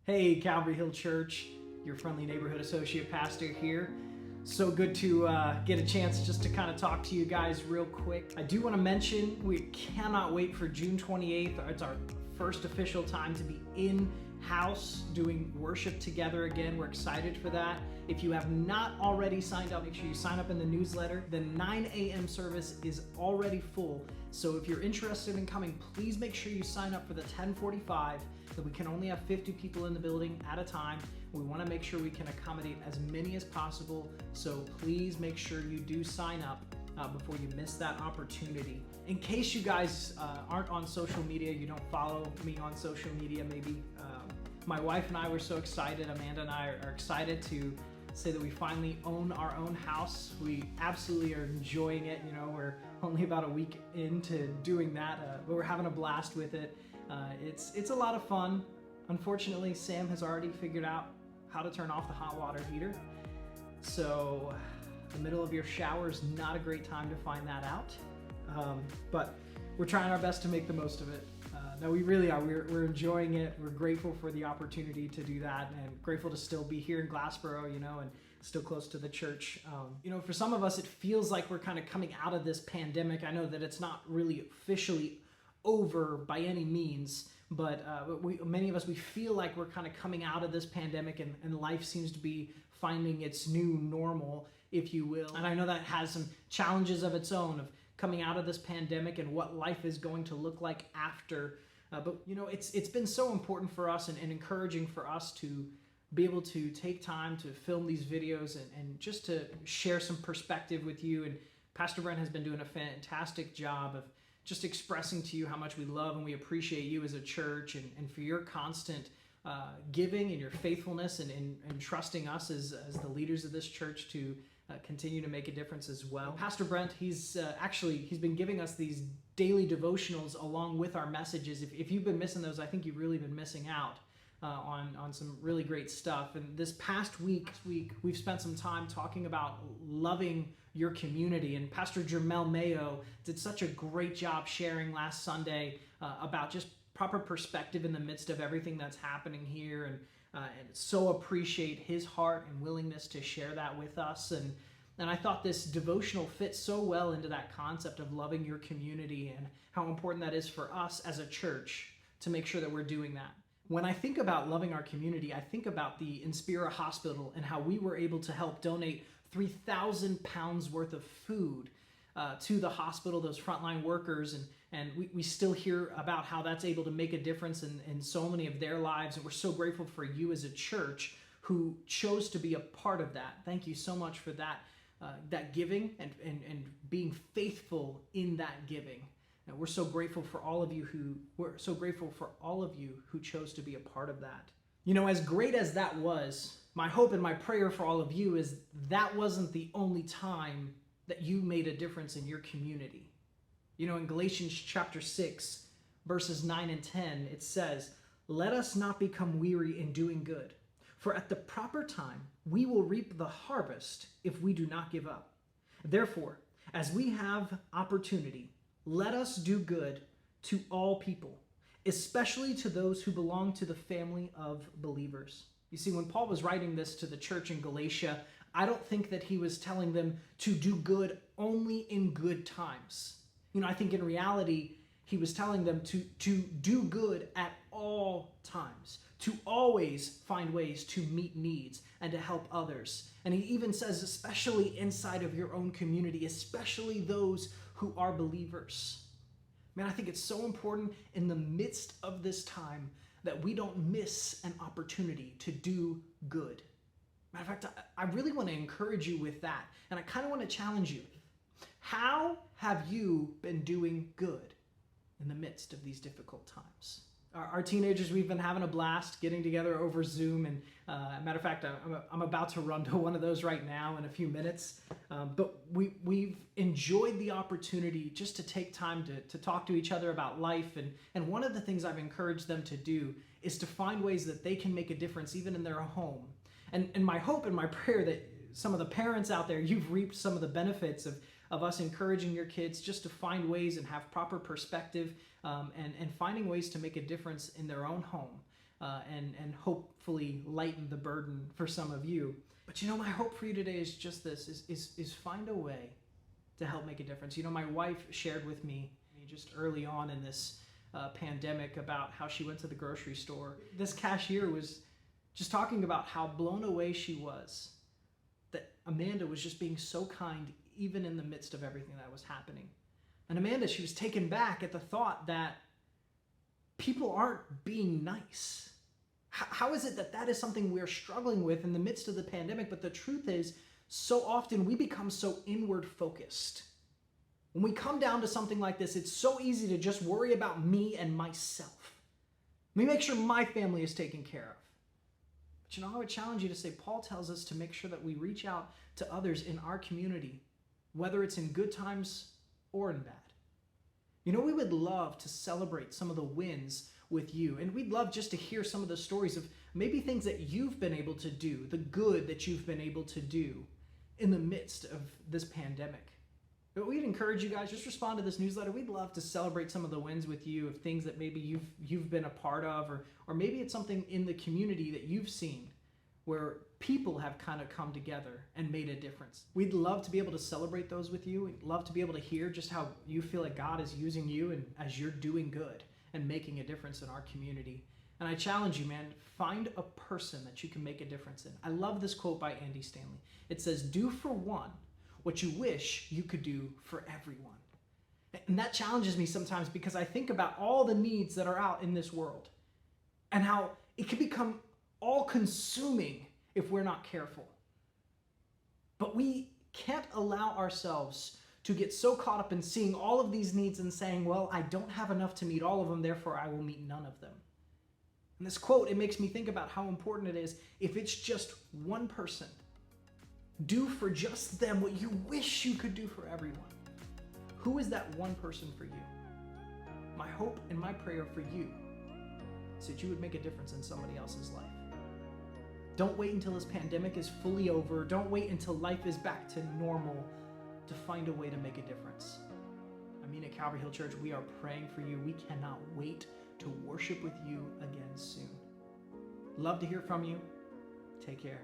Hey, Calvary Hill Church, your friendly neighborhood associate pastor here. So good to get a chance just to kind of talk to you guys real quick. I do want to mention we cannot wait for June 28th. It's our first official time to be in-house doing worship together again. We're excited for that. If you have not already signed up, make sure you sign up in the newsletter. The 9 a.m. service is already full. So if you're interested in coming, please make sure you sign up for the 10:45. That we can only have 50 people in the building at a time. We want to make sure we can accommodate as many as possible. So please make sure you do sign up before you miss that opportunity. In case you guys aren't on social media, you don't follow me on social media, maybe my wife and I were so excited, Amanda and I are excited to say that we finally own our own house. We absolutely are enjoying it. You know, we're only about a week into doing that, but we're having a blast with it. It's a lot of fun. Unfortunately, Sam has already figured out how to turn off the hot water heater. So the middle of your shower is not a great time to find that out. But we're trying our best to make the most of it. No, we really are. We're enjoying it. We're grateful for the opportunity to do that and grateful to still be here in Glassboro, you know, and still close to the church. You know, for some of us, it feels like we're kind of coming out of this pandemic. I know that it's not really officially over by any means, but many of us, we feel like we're kind of coming out of this pandemic and life seems to be finding its new normal, if you will. And I know that has some challenges of its own of coming out of this pandemic and what life is going to look like after. But you know, it's been so important for us and encouraging for us to be able to take time to film these videos and just to share some perspective with you. And Pastor Brent has been doing a fantastic job of just expressing to you how much we love and we appreciate you as a church and for your constant giving and your faithfulness and trusting us as the leaders of this church to continue to make a difference as well. Pastor Brent, he's been giving us these daily devotionals along with our messages. If you've been missing those, I think you've really been missing out on some really great stuff. And this past week, we've spent some time talking about loving your community. And Pastor Jermel Mayo did such a great job sharing last Sunday about just proper perspective in the midst of everything that's happening here. And so appreciate his heart and willingness to share that with us. And I thought this devotional fits so well into that concept of loving your community and how important that is for us as a church to make sure that we're doing that. When I think about loving our community, I think about the Inspira Hospital and how we were able to help donate 3,000 pounds worth of food to the hospital, those frontline workers, and we still hear about how that's able to make a difference in so many of their lives, and we're so grateful for you as a church who chose to be a part of that. Thank you so much for that giving and being faithful in that giving. And we're so grateful for all of you who chose to be a part of that. You know, as great as that was, my hope and my prayer for all of you is that wasn't the only time that you made a difference in your community. You know, in Galatians chapter 6, verses 9 and 10, it says, "Let us not become weary in doing good, for at the proper time we will reap the harvest if we do not give up. Therefore, as we have opportunity, let us do good to all people, especially to those who belong to the family of believers." You see, when Paul was writing this to the church in Galatia, I don't think that he was telling them to do good only in good times. You know, I think in reality, he was telling them to do good at all times, to always find ways to meet needs and to help others. And he even says, especially inside of your own community, especially those who are believers. Man, I think it's so important in the midst of this time that we don't miss an opportunity to do good. Matter of fact, I really want to encourage you with that. And I kind of want to challenge you. How have you been doing good in the midst of these difficult times? Our teenagers, we've been having a blast getting together over Zoom. And matter of fact, I'm about to run to one of those right now in a few minutes. But we've enjoyed the opportunity just to take time to talk to each other about life. And one of the things I've encouraged them to do is to find ways that they can make a difference even in their home. And my hope and my prayer that some of the parents out there, you've reaped some of the benefits of us encouraging your kids just to find ways and have proper perspective and finding ways to make a difference in their own home. and hopefully lighten the burden for some of you. But my hope for you today is just this, is find a way to help make a difference. My wife shared with me just early on in this pandemic about how she went to the grocery store. This cashier was just talking about how blown away she was that Amanda was just being so kind even in the midst of everything that was happening. And Amanda, she was taken back at the thought that people aren't being nice. How is it that is something we're struggling with in the midst of the pandemic? But the truth is, so often we become so inward focused. When we come down to something like this, it's so easy to just worry about me and myself. Let me make sure my family is taken care of. But I would challenge you to say, Paul tells us to make sure that we reach out to others in our community, whether it's in good times or in bad. We would love to celebrate some of the wins with you, and we'd love just to hear some of the stories of maybe things that you've been able to do, the good that you've been able to do in the midst of this pandemic. But we'd encourage you guys, just respond to this newsletter. We'd love to celebrate some of the wins with you of things that maybe you've been a part of, or maybe it's something in the community that you've seen where people have kind of come together and made a difference. We'd love to be able to celebrate those with you. We'd love to be able to hear just how you feel like God is using you and as you're doing good and making a difference in our community. And I challenge you, man, find a person that you can make a difference in. I love this quote by Andy Stanley. It says, "Do for one what you wish you could do for everyone." And that challenges me sometimes because I think about all the needs that are out in this world and how it can become all-consuming if we're not careful. But we can't allow ourselves to get so caught up in seeing all of these needs and saying, well, I don't have enough to meet all of them, therefore I will meet none of them. And this quote, it makes me think about how important it is if it's just one person. Do for just them what you wish you could do for everyone. Who is that one person for you? My hope and my prayer for you is that you would make a difference in somebody else's life. Don't wait until this pandemic is fully over. Don't wait until life is back to normal to find a way to make a difference. At Calvary Hill Church, we are praying for you. We cannot wait to worship with you again soon. Love to hear from you. Take care.